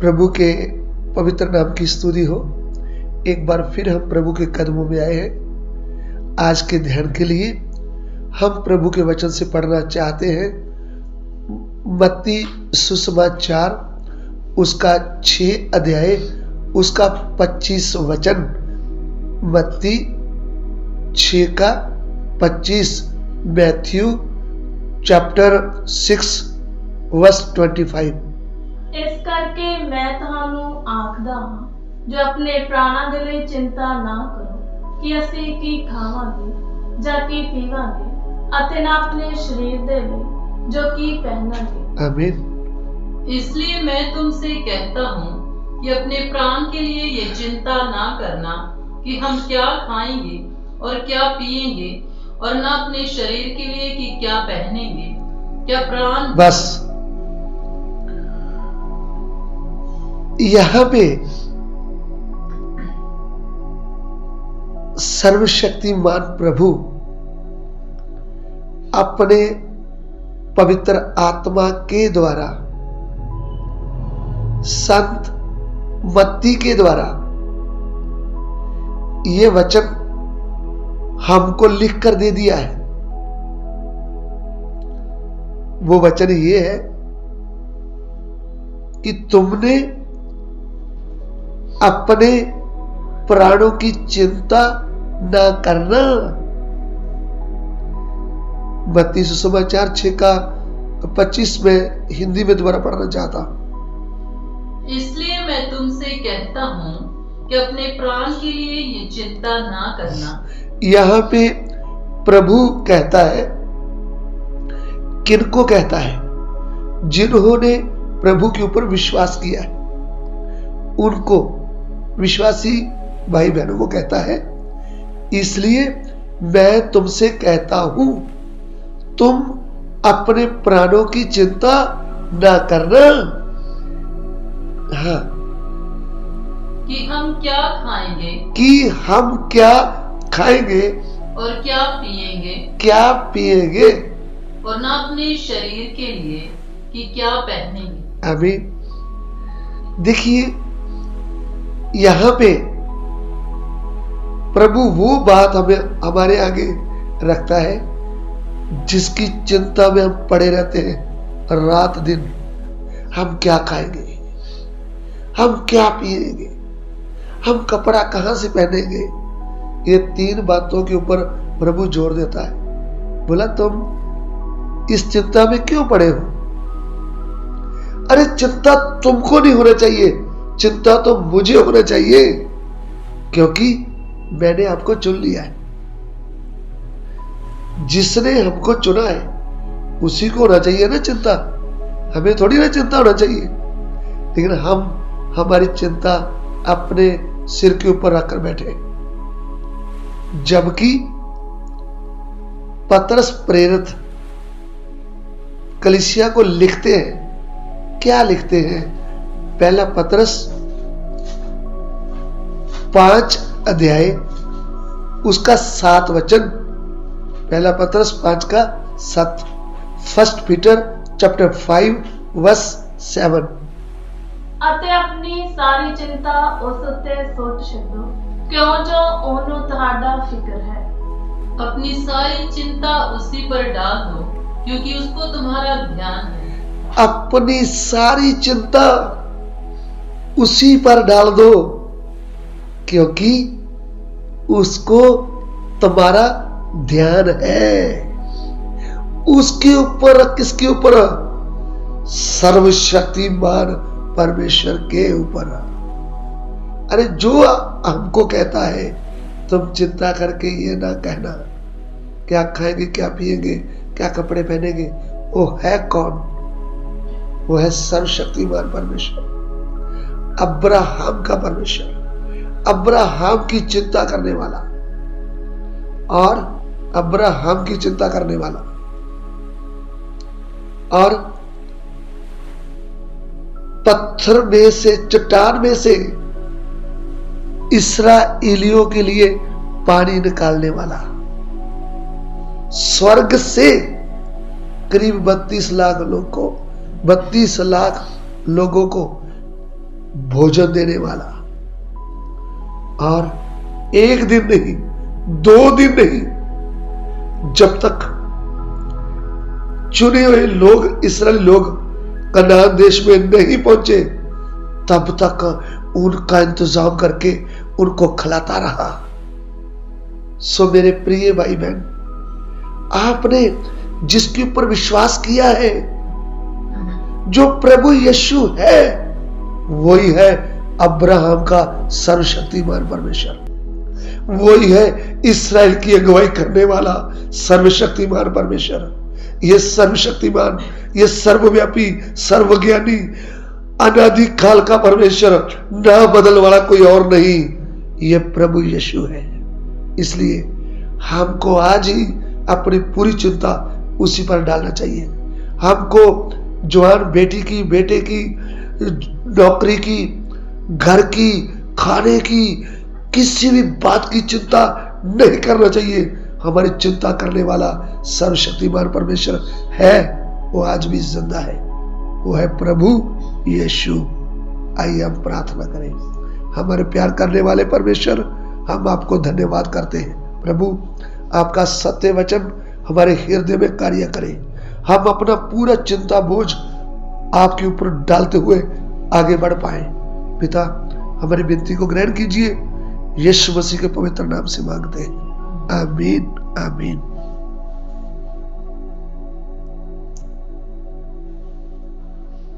प्रभु के पवित्र नाम की स्तुति हो। एक बार फिर हम प्रभु के कदमों में आए हैं। आज के ध्यान के लिए हम प्रभु के वचन से पढ़ना चाहते हैं मत्ती सुसमाचार उसका 6 अध्याय उसका 25 वचन। मत्ती 6 का 25, मैथ्यू चैप्टर 6 वर्स 25। इस करके मैं ਤੁਹਾਨੂੰ ਆਖਦਾ ਹਾਂ ਜੋ ਆਪਣੇ ਪ੍ਰਾਣਾਂ ਦੇ ਲਈ ਚਿੰਤਾ ਨਾ ਕਰੋ ਕਿ ਅਸੀਂ ਕੀ ਖਾਵਾਂਗੇ ਜਾਂ ਕੀ ਪੀਵਾਂਗੇ, ਅਤੇ ਨਾ ਆਪਣੇ ਸਰੀਰ ਦੇ ਲਈ ਜੋ ਕੀ ਪਹਿਨਾਂਗੇ। आमीन। इसलिए मैं तुमसे कहता हूँ कि अपने प्राण के लिए ये चिंता ना करना कि हम क्या खाएंगे और क्या पिएंगे, और ना अपने शरीर के लिए कि क्या पहनेंगे। क्या प्राण बस यहां पे सर्वशक्तिमान प्रभु अपने पवित्र आत्मा के द्वारा संत मत्ती के द्वारा ये वचन हमको लिख कर दे दिया है। वो वचन ये है कि तुमने अपने प्राणों की चिंता ना करना। मत्ती सुसमाचार 6 का 25 में हिंदी में दोबारा पढ़ना चाहता हूं। इसलिए मैं तुमसे कहता हूँ कि अपने प्राण के लिए ये चिंता ना करना। यहां पे प्रभु कहता है, किनको कहता है? जिन्होंने प्रभु के ऊपर विश्वास किया है उनको, विश्वासी भाई बहनों को कहता है। इसलिए मैं तुमसे कहता हूं तुम अपने प्राणों की चिंता ना करना। हाँ, कि हम क्या खाएंगे कि हम क्या खाएंगे और क्या पिएंगे, क्या पिएंगे, और ना अपने शरीर के लिए कि क्या पहनेंगे। आमीन। देखिए यहां पे प्रभु वो बात हमें हमारे आगे रखता है जिसकी चिंता में हम पड़े रहते हैं रात दिन। हम क्या खाएंगे, हम क्या पिएंगे, हम कपड़ा कहां से पहनेंगे। ये 3 बातों के ऊपर प्रभु जोर देता है। बोला तुम इस चिंता में क्यों पड़े हो? अरे चिंता तुमको नहीं होना चाहिए, चिंता तो मुझे होना चाहिए, क्योंकि मैंने आपको चुन लिया है। जिसने हमको चुना है उसी को होना चाहिए ना चिंता, हमें थोड़ी ना चिंता होना चाहिए। लेकिन हम हमारी चिंता अपने सिर के ऊपर रखकर बैठे, जबकि पतरस प्रेरित कलीसिया को लिखते हैं। क्या लिखते हैं? पहला पतरस 5 अध्याय उसका 7 वचन। पहला पतरस 5 का 7। First Peter chapter 5 verse 7। ਅਤੇ ਆਪਣੀ ਸਾਰੀ ਚਿੰਤਾ ਉਸ ਉੱਤੇ ਸੁੱਟ ਛੱਡੋ ਕਿਉਂ ਜੋ ਉਹਨੂੰ ਤੁਹਾਡਾ ਫਿਕਰ है। अपनी सारी चिंता उसी पर डाल दो क्योंकि उसको तुम्हारा ध्यान है। अपनी सारी चिंता उसी पर डाल दो क्योंकि उसको तुम्हारा ध्यान है। उसके ऊपर, किसके ऊपर? सर्वशक्तिमान परमेश्वर के ऊपर। अरे जो हमको कहता है तुम चिंता करके ये ना कहना क्या खाएंगे, क्या पिएंगे, क्या कपड़े पहनेंगे। वो है कौन? वो है सर्वशक्तिमान परमेश्वर, अब्राहम का परमेश्वर, अब्राहम की चिंता करने वाला, और अब्राहम की चिंता करने वाला। और पत्थर में से, चट्टान में से इस्राएलियों के लिए पानी निकालने वाला, स्वर्ग से करीब 32 लाख लोगों को भोजन देने वाला, और एक दिन नहीं, 2 दिन नहीं, जब तक चुने हुए लोग, इस्राएली लोग कनान देश में नहीं पहुंचे, तब तक उनका इंतजाम करके उनको खिलाता रहा। सो मेरे प्रिय भाई बहन, आपने जिसके ऊपर विश्वास किया है, जो प्रभु यीशु है, वही है अब्राहम का सर्वशक्तिमान परमेश्वर, वही है इस्राएल की अगुवाई करने वाला सर्वशक्तिमान परमेश्वर। ये सर्वशक्तिमान, ये सर्वव्यापी, सर्वज्ञानी, अनादि काल का परमेश्वर, ना बदल वाला कोई और नहीं, ये प्रभु यीशु है। इसलिए हमको आज ही अपनी पूरी चिंता उसी पर डालना चाहिए। हमको जवान बेटी की, बेटे की, नौकरी की, घर की, खाने की, किसी भी बात की चिंता नहीं करना चाहिए। हमारी चिंता करने वाला सर्वशक्तिमान परमेश्वर है, वो आज भी जिंदा है, वो है प्रभु यीशु। आइए हम प्रार्थना करें। हमारे प्यार करने वाले परमेश्वर, हम आपको धन्यवाद करते हैं। प्रभु, आपका सत्य वचन हमारे हृदय में कार्य करे। हम अपना पूरा चिंता बोझ आपके ऊपर डालते हुए आगे बढ़ पाए। पिता, हमारी विनती को ग्रहण कीजिए, यीशु मसीह के पवित्र नाम से मांगते हैं, आमीन आमीन।